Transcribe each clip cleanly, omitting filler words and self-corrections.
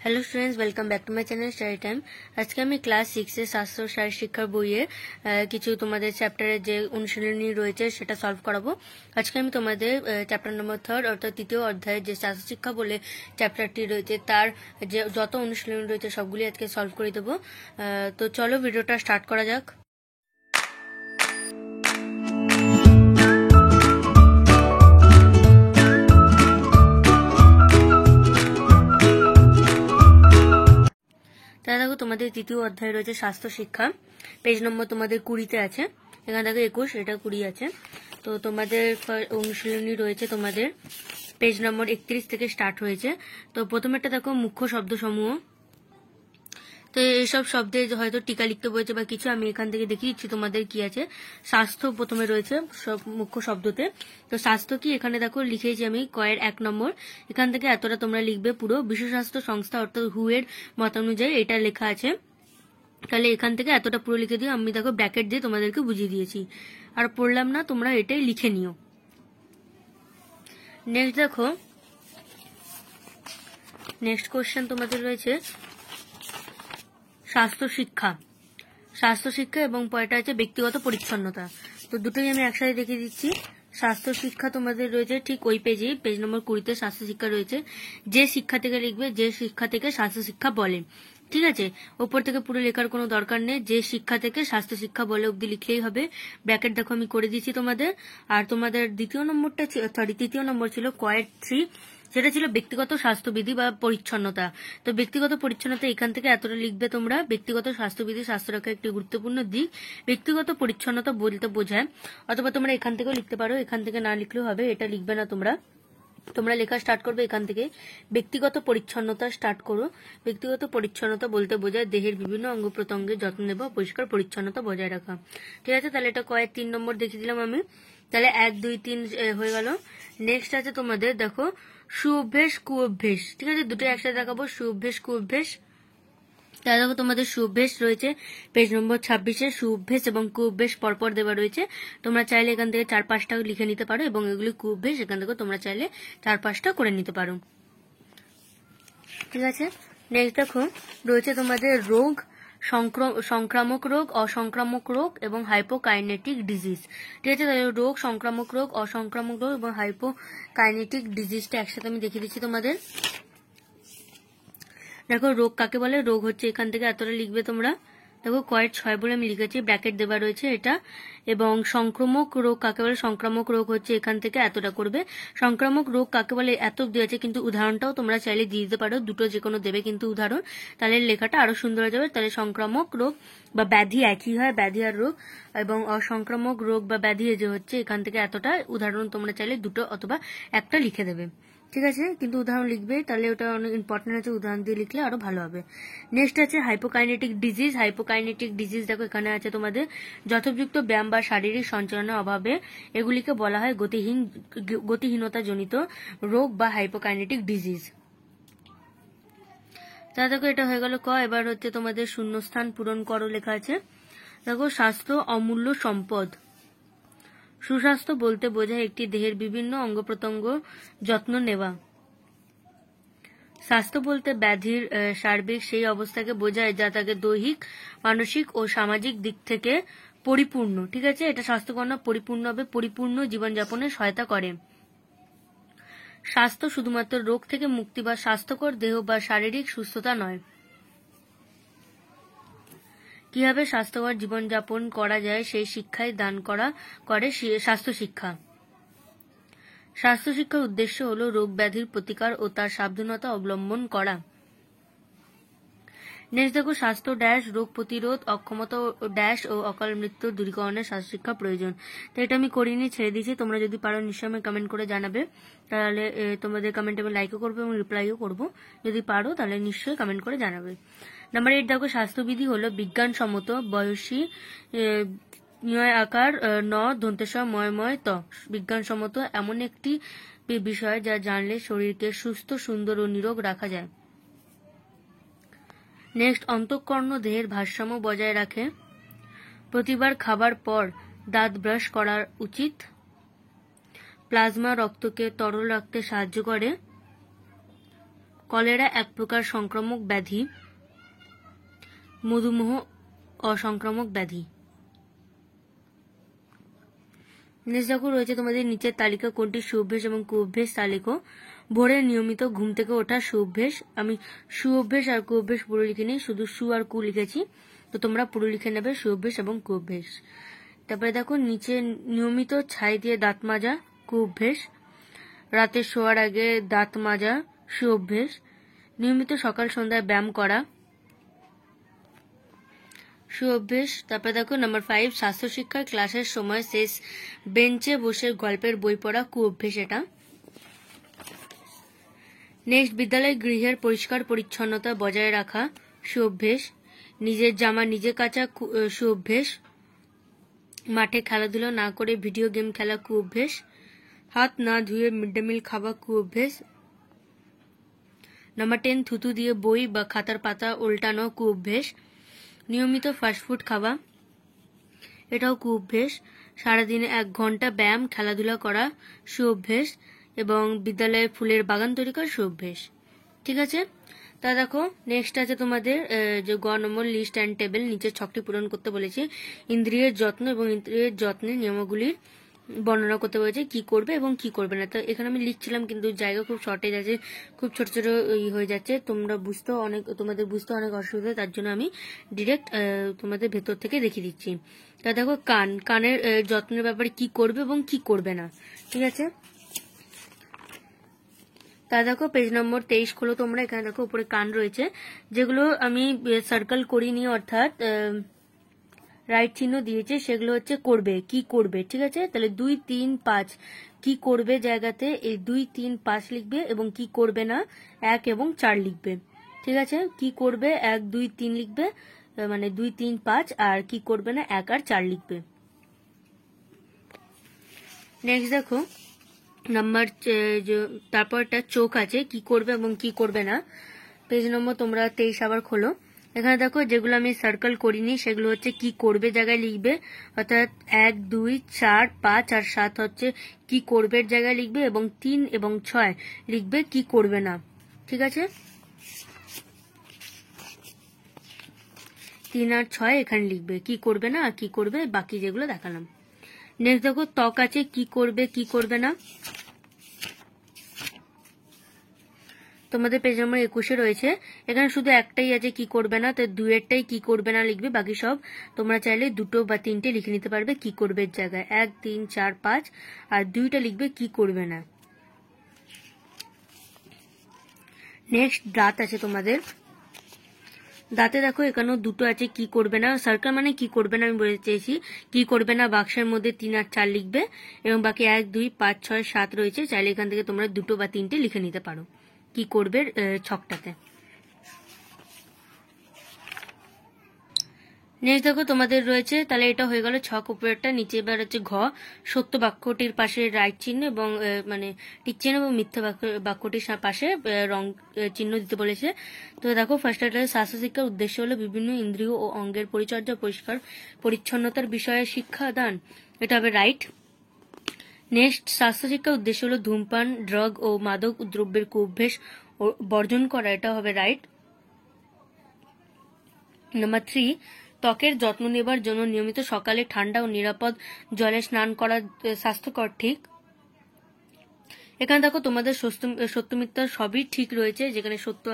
Hello students, welcome back to my channel study time. আজকে আমি class 6-এর স্বাস্থ্য শারীর শিক্ষার বইয়ে কিছু তোমাদের চ্যাপ্টারের যে অনুশীলনী রয়েছে সেটা সলভ করাবো। আজকে আমি তোমাদের চ্যাপ্টার নম্বর 3 অর্থাৎ তৃতীয় অধ্যায়ের যে স্বাস্থ্য শিক্ষা বলে চ্যাপ্টারটি রয়েছে তার যে যত অনুশীলনী রয়েছে সবগুলি আজকে সলভ করে দেবো। তো চলো ভিডিওটা স্টার্ট করা যাক। তাহলে দেখো তোমাদের তৃতীয় অধ্যায় রয়েছে স্বাস্থ্য শিক্ষা, পেজ নম্বর তোমাদের 20-তে আছে। এখানে দেখো 21, এটা 20 আছে। তো তোমাদের অনুশীলনী রয়েছে তোমাদের পেজ নম্বর 31 থেকে স্টার্ট হয়েছে। তো প্রথমেরটা দেখো মুখ্য শব্দ সমূহ। তো এইসব শব্দে হয়তো টিকা লিখতে বলেছে বা কিছু, আমি এখান থেকে দেখিয়ে দিচ্ছি তোমাদের কি আছে। স্বাস্থ্য প্রথমে রয়েছে সব মুখ্য শব্দতে। তো স্বাস্থ্য কি এখানে দেখো লিখেছি আমি কয়ের 1 নম্বর। এখান থেকে এতটা তোমরা লিখবে পুরো বিশ্ব স্বাস্থ্য সংস্থা অর্থাৎ হু এর মতানুযায়ী এটা লেখা আছে। তাহলে এখান থেকে এতটা পুরো লিখে দিও। আমি দেখো ব্র্যাকেট দিয়ে তোমাদেরকে বুঝিয়ে দিয়েছি, আর পড়লাম না, তোমরা এটাই লিখে নিও। নেক্সট দেখো, নেক্সট কোশ্চেন তোমাদের রয়েছে স্বাস্থ্য শিক্ষা। স্বাস্থ্য শিক্ষা এবং পরেরটা আছে ব্যক্তিগত পরিচ্ছন্নতা। তো দুটোই আমি একসাথে দেখিয়ে দিচ্ছি। স্বাস্থ্য শিক্ষা তোমাদের রয়েছে ঠিক ওই পেজেই, পেজ নম্বর 20-তে স্বাস্থ্য শিক্ষা রয়েছে। যে শিক্ষা থেকে লিখবে, যে শিক্ষা থেকে স্বাস্থ্য শিক্ষা বলে, ঠিক আছে। ওপর থেকে পুরো লেখার কোনো দরকার নেই, যে শিক্ষা থেকে স্বাস্থ্য শিক্ষা বলে অব্দি লিখলেই হবে। ব্র্যাকেট দেখো আমি করে দিচ্ছি তোমাদের। আর তোমাদের তৃতীয় নম্বর ছিল কয়ের 3, সেটা ছিল ব্যক্তিগত স্বাস্থ্যবিধি বা পরিচ্ছন্নতা। তো ব্যক্তিগত পরিচ্ছন্নতা এখান থেকে এতটা লিখবে তোমরা। ব্যক্তিগত স্বাস্থ্যবিধি স্বাস্থ্য রক্ষার একটি গুরুত্বপূর্ণ দিক। ব্যক্তিগত পরিচ্ছন্নতা বলতে বোঝায়, অথবা তোমরা এখান থেকেও লিখতে পারো, এখান থেকে না লিখলেও হবে, এটা লিখবে না তোমরা। তোমরা লেখা স্টার্ট করবে এখান থেকে, ব্যক্তিগত পরিচ্ছন্নতা স্টার্ট করো। ব্যক্তিগত পরিচ্ছন্নতা বলতে বোঝায় দেহের বিভিন্ন অঙ্গ প্রত্যঙ্গের যত্ন নেওয়া, পরিষ্কার পরিচ্ছন্নতা বজায় রাখা। ঠিক আছে, তাহলে এটা কয়েক 3 নম্বর দেখিয়ে দিলাম আমি। তাহলে 1, 2, 3 হয়ে গেল। নেক্সট আছে তোমাদের দেখো সুঅভ্যেস কুঅভ্যেস। ঠিক আছে, দুটো একসাথে দেখাবো, সুঅভ্যেস কুঅভ্যেস। তাহলে দেখো তোমাদের সুঅভ্যেস রয়েছে পেজ নম্বর 26-এ। সুঅভ্যেস এবং কুঅভ্যেস পরপর দেওয়া রয়েছে। তোমরা চাইলে এখান থেকে 4-5টা লিখে নিতে পারো, এবং এগুলি কুঅভ্যেস এখান থেকে তোমরা চাইলে 4-5টা করে নিতে পারো। ঠিক আছে, নেক্সট দেখো রয়েছে তোমাদের রোগ, সংক্রামক রোগ, অসংক্রামক রোগ এবং হাইপোকাইনেটিক ডিজিজ। ঠিক আছে, তাহলে রোগ, সংক্রামক রোগ, অসংক্রামক রোগ এবং হাইপোকাইনেটিক ডিজিজটা একসাথে আমি দেখিয়ে দিচ্ছি তোমাদের। দেখো রোগ কাকে বলে, রোগ হচ্ছে এখান থেকে এতটা লিখবে তোমরা। দেখো কয়ের 6 বলে আমি লিখেছি, ব্র্যাকেট দেওয়া রয়েছে এটা। এবং সংক্রামক রোগ কাকে বলে, সংক্রামক রোগ হচ্ছে এখান থেকে এতটা করবে। সংক্রামক রোগ কাকে বলে এত দিয়েছে, কিন্তু উদাহরণটাও তোমরা চাইলে দিয়ে দিতে পারো, দুটো যে কোনো দেবে কিন্তু উদাহরণ, তাহলে লেখাটা আরো সুন্দর হয়ে যাবে। তাহলে সংক্রামক রোগ বা ব্যাধি একই হয়, ব্যাধি আর রোগ, এবং অসংক্রামক রোগ বা ব্যাধি যে হচ্ছে এখান থেকে এতটা, উদাহরণ তোমরা চাইলে দুটো অথবা একটা লিখে দেবে। ঠিক আছে, কিন্তু উদাহরণ লিখবে, তাহলে ওটা অনেক ইম্পর্টেন্ট আছে, উদাহরণ দিয়ে লিখলে আরো ভালো হবে। নেক্সট আছে হাইপোকাইনেটিক ডিজিজ। হাইপোকাইনেটিক ডিজিজ দেখো এখানে আছে তোমাদের যথোপযুক্ত ব্যায়াম বা শারীরিক সঞ্চালনের অভাবে এগুলিকে বলা হয় গতিহীনতা জনিত রোগ বা হাইপোকাইনেটিক ডিজিজ। তা দেখো এটা হয়ে গেল ক। এবার হচ্ছে তোমাদের শূন্যস্থান পূরণ করো লেখা আছে। দেখো স্বাস্থ্য অমূল্য সম্পদ। সুস্বাস্থ্য বলতে বোঝায় একটি দেহের বিভিন্ন অঙ্গ প্রত্যঙ্গ যত্ন নেওয়া। স্বাস্থ্য বলতে ব্যাধির সার্বিক সেই অবস্থাকে বোঝায় যা তাকে দৈহিক, মানসিক ও সামাজিক দিক থেকে পরিপূর্ণ। ঠিক আছে, এটা স্বাস্থ্যকর্ণ পরিপূর্ণভাবে পরিপূর্ণ জীবনযাপনে সহায়তা করে। স্বাস্থ্য শুধুমাত্র রোগ থেকে মুক্তি বা স্বাস্থ্যকর দেহ বা শারীরিক সুস্থতা নয়। কিভাবে স্বাস্থ্যকর জীবনযাপন করা যায় সেই শিক্ষাই দান করে স্বাস্থ্য শিক্ষা। স্বাস্থ্য শিক্ষার উদ্দেশ্য হল রোগ ব্যাধির প্রতিকার ও তার সাবধানতা অবলম্বন করা। নেক্সট দেখো স্বাস্থ্য ড্যাশ রোগ প্রতিরোধ অক্ষমতা ড্যাশ ও অকাল মৃত্যুর দূরীকরণে স্বাস্থ্য শিক্ষা প্রয়োজন। তো এটা আমি করিনি, ছেড়ে দিয়েছি। তোমরা যদি পারো নিশ্চয়ই আমি কমেন্ট করে জানাবে, তাহলে তোমাদের কমেন্ট আমি লাইকও করবো এবং রিপ্লাইও করবো। যদি পারো তাহলে নিশ্চয়ই কমেন্ট করে জানাবে। নাম্বার 8 দেখো স্বাস্থ্যবিধি হলো বিজ্ঞানসম্মত বয়সী নিয় আকার ন দন্তেশ ময় ত। বিজ্ঞানসম্মত এমন একটি বিষয় যা জানলে শরীরকে সুস্থ, সুন্দর ও নিরোগ রাখা যায়। নেক্সট অন্তঃকর্ণ দেহের ভারসাম্য বজায় রাখে। প্রতিবার খাবার পর দাঁত ব্রাশ করা উচিত। প্লাজমা রক্তকে তরল রাখতে সাহায্য করে। কলেরা এক প্রকার সংক্রামক ব্যাধি, মধুমেহ অসংক্রামক ব্যাধি। নেক্সট দেখো রয়েছে তোমাদের নিচের তালিকা কোনটি সুঅভ্যেস এবং কুঅভ্যেস তা লেখো। ভোরে নিয়মিত ঘুম থেকে ওঠা সুঅভ্যেস। আমি সুঅভ্যেস আর কুঅভ্যেস পুরো লিখিনি, শুধু সু আর কু লিখেছি, তো তোমরা পুরো লিখে নেবে সুঅভ্যেস এবং কুঅভ্যেস। তারপরে দেখো নিচে নিয়মিত ছাই দিয়ে দাঁত মাজা কুঅভ্যেস। রাতে শোয়ার আগে দাঁত মাজা সুঅভ্যেস। নিয়মিত সকাল সন্ধ্যায় ব্যায়াম করা সুঅভ্যেস। তারপরে দেখো নাম্বার 5, স্বাস্থ্য শিক্ষার ক্লাসের সময় শেষ বেঞ্চে বসে গল্পের বই পড়া কুঅভ্যেস এটা। নেক্সট, বিদ্যালয় গৃহের পরিষ্কার পরিচ্ছন্নতা বজায় রাখা সুঅভ্যেস। নিজের জামা নিজে কাচা সুঅভ্যেস। মাঠে খেলাধুলা না করে ভিডিও গেম খেলা কুঅভ্যেস। হাত না ধুয়ে মিড ডে মিল খাওয়া কুঅভ্যেস। নাম্বার 10, থুতু দিয়ে বই বা খাতার পাতা উল্টানো কুঅভ্যেস। নিয়মিত ফাস্টফুড খাওয়া এটাও কুঅভ্যেস। সারাদিনে 1 ঘন্টা ব্যায়াম খেলাধুলা করা সুঅভ্যেস এবং বিদ্যালয়ে ফুলের বাগান তৈরি করা সুঅভ্যেস। ঠিক আছে, তা দেখো নেক্সট আছে তোমাদের যে গ নম্বর লিস্ট অ্যান্ড টেবিল। নিচের ছকটি পূরণ করতে বলেছে। ইন্দ্রিয়ের যত্ন এবং ইন্দ্রিয়ের যত্নের নিয়মাগুলির বর্ণনা করতে বলেছে, কি করবে এবং কি করবে না। তো এখানে আমি লিখছিলাম কিন্তু জায়গা খুব শর্টেজ আছে, খুব ছোট ছোট হয়ে যাচ্ছে, তোমাদের বুঝতে অনেক অসুবিধা, তার জন্য আমি ডিরেক্ট তোমাদের ভেতর থেকে দেখিয়ে দিচ্ছি। তা দেখো কানের যত্নের ব্যাপারে কি করবে এবং কি করবে না। ঠিক আছে, তা দেখো পেজ নম্বর 23 খোলো তোমরা। এখানে দেখো উপরে কান রয়েছে, যেগুলো আমি সার্কেল করিনি, অর্থাৎ রাইট চিহ্ন দিয়েছে, সেগুলো হচ্ছে করবে, কি করবে। ঠিক আছে, তাহলে 2, 3, 5 কি করবে জায়গাতে এই 2, 3, 5 লিখবে এবং কি করবে না 1 এবং 4 লিখবে। ঠিক আছে, কি করবে 1, 2, 3 লিখবে, মানে 2, 3, 5, আর কি করবে না 1 আর 4 লিখবে। নেক্সট দেখো নাম্বার তারপরটা চোখ আছে, কি করবে এবং কি করবে না। পেজ নম্বর তোমরা 23 আবার খোলো। এখানে দেখো যেগুলো আমি সার্কেল করিনি সেগুলো হচ্ছে কি করবে জায়গায় লিখবে, অর্থাৎ 1, 2, 4, 5 আর 7 হচ্ছে কি করবে জায়গায় লিখবে এবং 3 এবং 6 লিখবে কি করবে না। ঠিক আছে, 3 আর 6 এখানে লিখবে, কি করবে না আর কি করবে বাকি যেগুলো দেখালাম। নেক্সট দেখো ত্বক আছে, কি করবে কি করবে না। তোমাদের পেজ নম্বর 21 রয়েছে। এখানে শুধু একটাই আছে কি করবে না, তো 2এরটাই কি করবে না লিখবে, বাকি সব তোমরা চাইলে 2 বা 3টে লিখে নিতে পারবে কি করবে জায়গায়। 1, 3, 4, 5 আর 2টা লিখবে কি করবে না। নেক্সট দাঁত আছে তোমাদের। দাঁতে দেখো এখানেও 2টো আছে কি করবে না। সার্কেল মানে কি করবে না আমি বলতে চেয়েছি, কি করবে না বাক্সের মধ্যে 3 আর 4 লিখবে এবং বাকি 1, 2, 5, 6, 7 রয়েছে, চাইলে এখান থেকে তোমরা 2 বা 3টে লিখে নিতে পারো কি করবে ছকটাতে। নেক্সট দেখো তোমাদের রয়েছে, তাহলে এটা হয়ে গেল ছক উপরেরটা। নিচে এবার হচ্ছে ঘ, সত্য বাক্যটির পাশে রাইট চিহ্ন এবং মানে টিক চিহ্ন এবং মিথ্যা বাক্যটির পাশে রং চিহ্ন দিতে বলেছে। তো দেখো ফার্স্টটা স্বাস্থ্য শিক্ষার উদ্দেশ্য হলো বিভিন্ন ইন্দ্রিয় ও অঙ্গের পরিচর্যা পরিষ্কার পরিচ্ছন্নতার বিষয়ে শিক্ষা দান, এটা হবে রাইট। নেক্সট, স্বাস্থ্য শিক্ষার উদ্দেশ্য হলো ধূমপান, ড্রাগ ও মাদক দ্রব্যের কুঅভ্যেস বর্জন করা, এটা হবে রাইট। নাম্বার 3, ত্বকের যত্ন নেবার জন্য নিয়মিত সকালে ঠান্ডা ও নিরাপদ জলে স্নান করা স্বাস্থ্যকর, ঠিক। এখানে দেখো তোমাদের সত্য মিথ্যা সবই ঠিক রয়েছে, যেখানে সত্য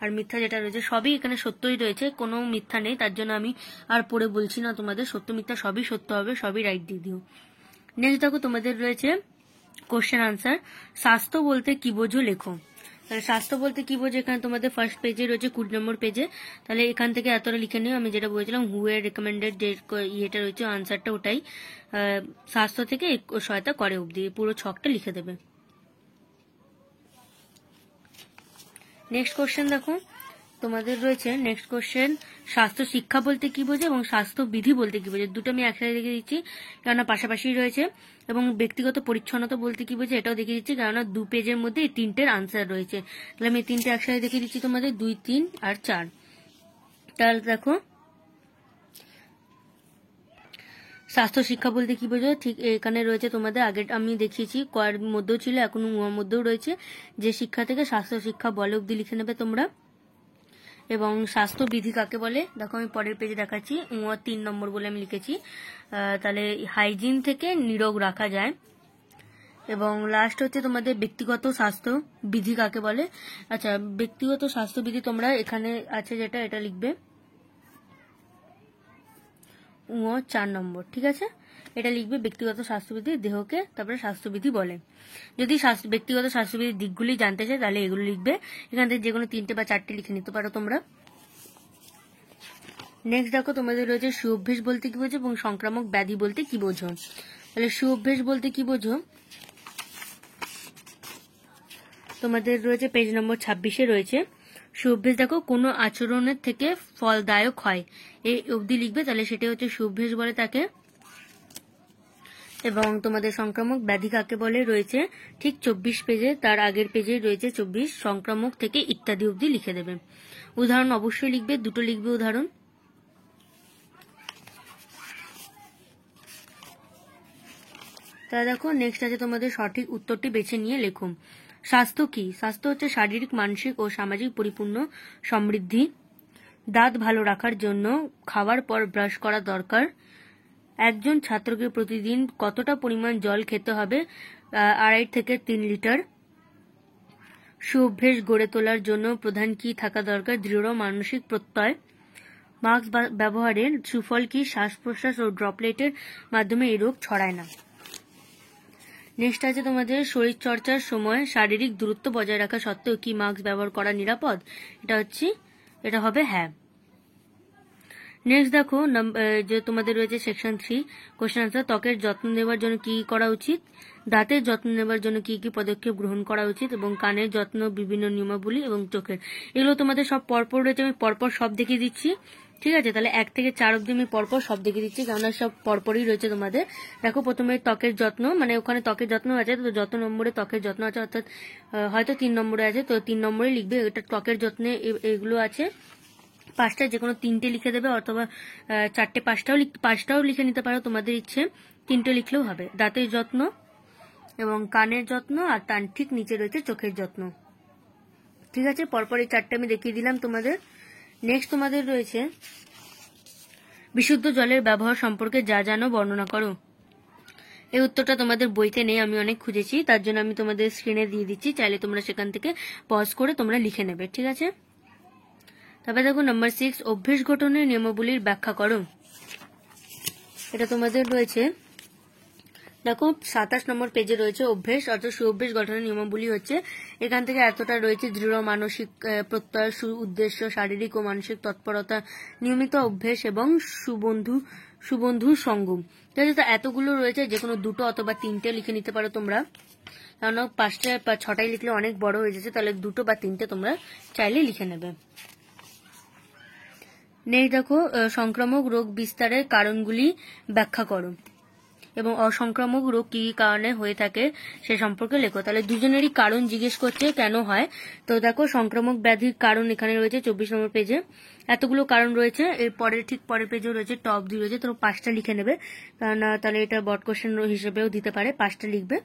আর মিথ্যা যেটা রয়েছে সবই এখানে সত্যই রয়েছে, কোনো মিথ্যা নেই, তার জন্য আমি আর পড়ে বলছি না তোমাদের, সত্য মিথ্যা সবই সত্য হবে, সবই রাইট দিয়ে দিও। নেক্সট দেখো তোমাদের রয়েছে কোশ্চেন আনসার। স্বাস্থ্য বলতে কি বোঝো লেখো। তাহলে স্বাস্থ্য বলতে কি বোঝো এখানে তোমাদের ফার্স্ট পেজে রয়েছে 20 নম্বর পেজে, তাহলে এখান থেকে এতটা লিখে নিও। আমি যেটা বলেছিলাম হু এর রেকমেন্ডেড যে ইয়েটা রয়েছে আনসারটা ওটাই, স্বাস্থ্য থেকে সহায়তা করে অবধি পুরো ছকটা লিখে দেবে। নেক্সট কোশ্চেন দেখো তোমাদের রয়েছে, নেক্সট কোশ্চেন স্বাস্থ্য শিক্ষা বলতে কি বোঝে এবং স্বাস্থ্য বিধি বলতে কি বোঝে, দুটো আমি একসাথে দেখিয়ে দিচ্ছি কেননা পাশাপাশি রয়েছে। এবং ব্যক্তিগত পরিচ্ছন্নতা বলতে কি বোঝে এটাও দেখিয়ে দিচ্ছি কেননা 2 পেজের মধ্যে এই 3টের আনসার রয়েছে, তাহলে আমি 3টে একসাথে দেখিয়ে দিচ্ছি তোমাদের 2, 3 আর 4। তাহলে দেখো স্বাস্থ্য শিক্ষা বলতে কি বোঝো, ঠিক এখানে রয়েছে তোমাদের আগে আমি দেখিয়েছি কয়ের মধ্যেও ছিল, এখন উয়ার মধ্যেও রয়েছে। যে শিক্ষা থেকে স্বাস্থ্য শিক্ষা বলে অব্দি লিখে নেবে তোমরা। এবং স্বাস্থ্যবিধি কাকে বলে দেখো আমি পরের পেজে দেখাচ্ছি, 3 নম্বর বলে আমি লিখেছি। তাহলে হাইজিন থেকে নিরোগ রাখা যায়। এবং লাস্ট হচ্ছে তোমাদের ব্যক্তিগত স্বাস্থ্য বিধি কাকে বলে। আচ্ছা, ব্যক্তিগত স্বাস্থ্যবিধি তোমরা এখানে আছে যেটা, এটা লিখবে 4 নম্বর, ঠিক আছে। এটা লিখবে ব্যক্তিগত স্বাস্থ্যবিধি দেহকে তারপরে স্বাস্থ্যবিধি বলে। যদি ব্যক্তিগত স্বাস্থ্যবিধির দিকগুলি জানতে চাই তাহলে এগুলো লিখবে। এখান থেকে যে কোনো 3টে বা 4টে লিখে নিতে পারো তোমরা। নেক্সট দেখো তোমাদের রয়েছে সুঅভ্যাস বলতে কি বোঝো এবং সংক্রামক ব্যাধি বলতে কি বোঝো। তাহলে সুঅভ্যাস বলতে কি বোঝো, তোমাদের রয়েছে পেজ নম্বর 26-এ রয়েছে। সুঅভ্যাস দেখো কোনো আচরণের থেকে ফলদায়ক হয়, এই অবধি লিখবে, তাহলে সেটা হচ্ছে সুঅভ্যাস বলে তাকে। এবং তোমাদের সংক্রামক ব্যাধি কাকে বলে রয়েছে ঠিক 24 পেজে, তার আগের পেজে রয়েছে 24, সংক্রামক থেকে ইত্যাদি অবধি লিখে দেবে। উদাহরণ অবশ্যই লিখবে, 2টো লিখবে উদাহরণ। তা দেখো নেক্সট আছে তোমাদের সঠিক উত্তরটি বেছে নিয়ে লেখো। স্বাস্থ্য কি? স্বাস্থ্য হচ্ছে শারীরিক, মানসিক ও সামাজিক পরিপূর্ণ সমৃদ্ধি। দাঁত ভালো রাখার জন্য খাওয়ার পর ব্রাশ করা দরকার। একজন ছাত্রকে প্রতিদিন কতটা পরিমাণ জল খেতে হবে? 2.5 থেকে 3 লিটার। সুঅভ্যাস গড়ে তোলার জন্য প্রধান কি থাকা দরকার? দৃঢ় মানসিক প্রত্যয়। মাস্ক ব্যবহারের সুফল কি? শ্বাস প্রশ্বাস ও ড্রপলেটের মাধ্যমে এই রোগ ছড়ায় না। নেক্সট আছে তোমাদের শরীর চর্চার সময় শারীরিক দূরত্ব বজায় রাখা সত্ত্বেও কি মাস্ক ব্যবহার করা নিরাপদ? এটা হবে হ্যাঁ। নেক্সট দেখো যে তোমাদের রয়েছে সেকশন 3 কোশ্চেন আনসার। ত্বকের যত্ন নেওয়ার জন্য কি করা উচিত? দাঁতের যত্ন নেওয়ার জন্য কি কি পদক্ষেপ গ্রহণ করা উচিত? এবং কানের যত্ন, বিভিন্ন নিয়মাবলী এবং চোখের, এগুলো তোমাদের সব পরপর রয়েছে, আমি পরপর সব দেখিয়ে দিচ্ছি, ঠিক আছে। তাহলে 1 থেকে 4 অব্দি আমি পরপর সব দেখিয়ে দিচ্ছি, কেননা সব পরপরই রয়েছে তোমাদের। দেখো প্রথমে ত্বকের যত্ন, মানে ওখানে ত্বকের যত্ন আছে, তো যত নম্বরে ত্বকের যত্ন আছে, অর্থাৎ হয়তো 3 নম্বরে আছে, তো 3 নম্বরে লিখবে। এটা ত্বকের যত্নে এগুলো আছে। 5টা যে কোনো 3টে লিখে দেবে, অথবা 4টে 5টাও লিখে নিতে পারো, তোমাদের ইচ্ছে। 3টে লিখলেও হবে। দাঁতের যত্ন এবং কানের যত্ন, আর তার ঠিক নিচে রয়েছে চোখের যত্ন, ঠিক আছে। পরপর এই 4টে আমি দেখিয়ে দিলাম তোমাদের। নেক্সট তোমাদের রয়েছে বিশুদ্ধ জলের ব্যবহার সম্পর্কে যা জানো বর্ণনা করো। এই উত্তরটা তোমাদের বইতে নেই, আমি অনেক খুঁজেছি, তার জন্য আমি তোমাদের স্ক্রিনে দিয়ে দিচ্ছি, চাইলে তোমরা সেখান থেকে পজ করে তোমরা লিখে নেবে, ঠিক আছে। তারপরে দেখো নাম্বার 6, অভ্যেস গঠনের নিয়মাবলীর ব্যাখ্যা করো। এটা তোমাদের রয়েছে দেখো 27 নম্বর পেজে রয়েছে অভ্যেস, অর্থাৎ সুঅভ্যেস গঠনের নিয়মাবলী হচ্ছে এখান থেকে এতটা রয়েছে: দৃঢ় মানসিক প্রত্যয়, উদ্দেশ্য, শারীরিক ও মানসিক তৎপরতা, নিয়মিত অভ্যেস এবং সুবন্ধু সঙ্গ। ঠিক আছে, তো এতগুলো রয়েছে, যে কোনো 2টো অথবা 3টে লিখে নিতে পারো তোমরা, কারণ 5টা বা 6টাই লিখলে অনেক বড় হয়ে যাচ্ছে, তাহলে 2টো বা 3টে তোমরা চাইলে লিখে নেবে। নেক্সট দেখো সংক্রামক রোগ বিস্তারের কারণগুলি ব্যাখ্যা করো এবং অসংক্রামক রোগ কি কারণে হয়ে থাকে সে সম্পর্কে লেখো। তাহলে দুজনেরই কারণ জিজ্ঞেস করছে কেন হয়। তো দেখো সংক্রামক ব্যাধির কারণ এখানে রয়েছে 24 নম্বর পেজে, এতগুলো কারণ রয়েছে। এর পরের ঠিক পরের পেজেও রয়েছে, টপ 2 রয়েছে, তো 5টা লিখে নেবে, কারণ তাহলে এটা বড কোশ্চেন হিসেবেও দিতে পারে। 5টা লিখবে।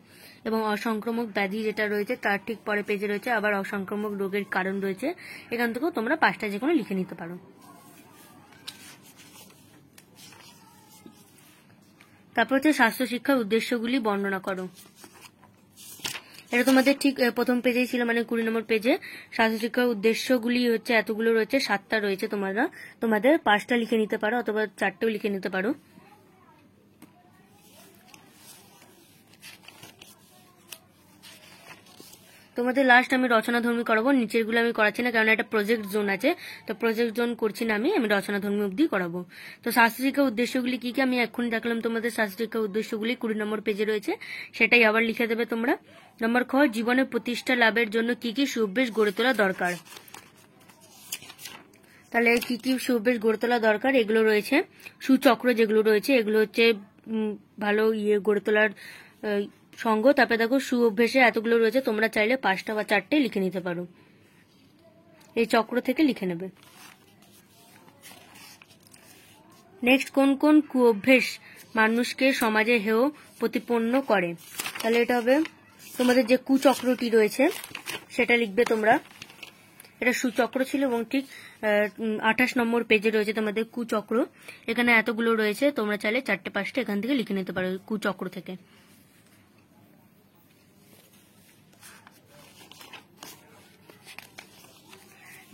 এবং অসংক্রামক ব্যাধি যেটা রয়েছে তার ঠিক পরের পেজে রয়েছে আবার অসংক্রামক রোগের কারণ রয়েছে, এখান থেকেও তোমরা 5টা যে কোনো লিখে নিতে পারো। তারপর হচ্ছে স্বাস্থ্য শিক্ষার উদ্দেশ্যগুলি বর্ণনা করো। এটা তোমাদের ঠিক প্রথম পেজেই ছিল, মানে 20 নম্বর পেজে। স্বাস্থ্য শিক্ষার উদ্দেশ্যগুলি হচ্ছে এতগুলো রয়েছে, 7টা রয়েছে, তোমাদের 5টা লিখে নিতে পারো অথবা 4টেও লিখে নিতে পারো। তোমাদের লাস্ট আমি রচনাধর্মী করাবো, নিচের গুলো আমি করাচ্ছি না, কারণ একটা প্রজেক্ট জোন আছে, তো প্রজেক্ট জোন করছি না, আমি রচনাধর্মী অব্দি করাবো। তো স্বাস্থ্য শিক্ষার উদ্দেশ্যগুলি কি কি আমি এখন দেখলাম তোমাদের। স্বাস্থ্য শিক্ষার উদ্দেশ্যগুলি 20 নম্বর পেজে রয়েছে, সেটাই আবার লিখে দেবে তোমরা। নম্বর খ, জীবনে প্রতিষ্ঠা লাভের জন্য কি কি সুঅভ্যাস গড়ে তোলা দরকার। তাহলে কি কি সুঅভ্যাস গড়ে তোলা দরকার এগুলো রয়েছে। সুচক্র যেগুলো রয়েছে এগুলো হচ্ছে ভালো গড়ে তোলার সঙ্গ। তারপরে দেখো সুঅভ্যাসে এতগুলো রয়েছে, তোমরা চাইলে 5টা বা 4টে লিখে নিতে পারো, এই চক্র থেকে লিখে নেবে। নেক্সট, কোন কোন কুঅভ্যেস মানুষকে সমাজে হেয় প্রতিপন্ন করে? তাহলে এটা হবে তোমাদের যে কুচক্রটি রয়েছে সেটা লিখবে তোমরা। এটা সুচক্র ছিল এবং ঠিক 28 নম্বর পেজে রয়েছে তোমাদের কুচক্র। এখানে এতগুলো রয়েছে, তোমরা চাইলে 4টে-5টে এখান থেকে লিখে নিতে পারো কুচক্র থেকে।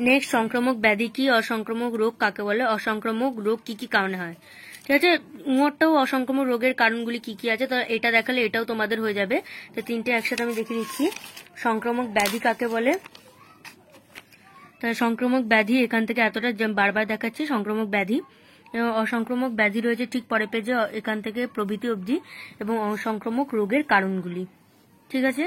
নেক্সট, সংক্রামক ব্যাধি কি? অসংক্রামক রোগ কাকে বলে? অসংক্রামক রোগ কি কি কারণে হয়? ঠিক আছে, উমরটাও অসংক্রামক রোগের কারণগুলি কি কি আছে, তো এটা দেখালে এটাও তোমাদের হয়ে যাবে। তো 3টে একসাথে আমি দেখে দিচ্ছি। সংক্রামক ব্যাধি কাকে বলে? তাহলে সংক্রামক ব্যাধি এখান থেকে এতটা বারবার দেখাচ্ছি। সংক্রামক ব্যাধি, অসংক্রামক ব্যাধি রয়েছে ঠিক পরের পেজে এখান থেকে প্রভৃতি অবধি, এবং অসংক্রামক রোগের কারণগুলি। ঠিক আছে,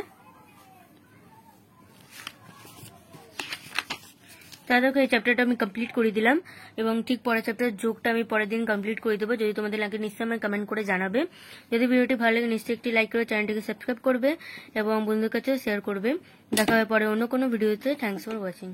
তাহলে এই চ্যাপ্টারটা আমি কমপ্লিট করে দিলাম, এবং ঠিক পরের চ্যাপ্টার যোগটা আমি পরের দিন কমপ্লিট করে দেবো। যদি তোমাদের লাগে নিশ্চয়ই আমাকে কমেন্ট করে জানাবে। যদি ভিডিওটি ভালো লাগে নিশ্চয়ই একটি লাইক করে চ্যানেলটিকে সাবস্ক্রাইব করবে এবং বন্ধুদের কাছে শেয়ার করবে। দেখা হবে পরে অন্য কোনো ভিডিওতে। Thanks for watching.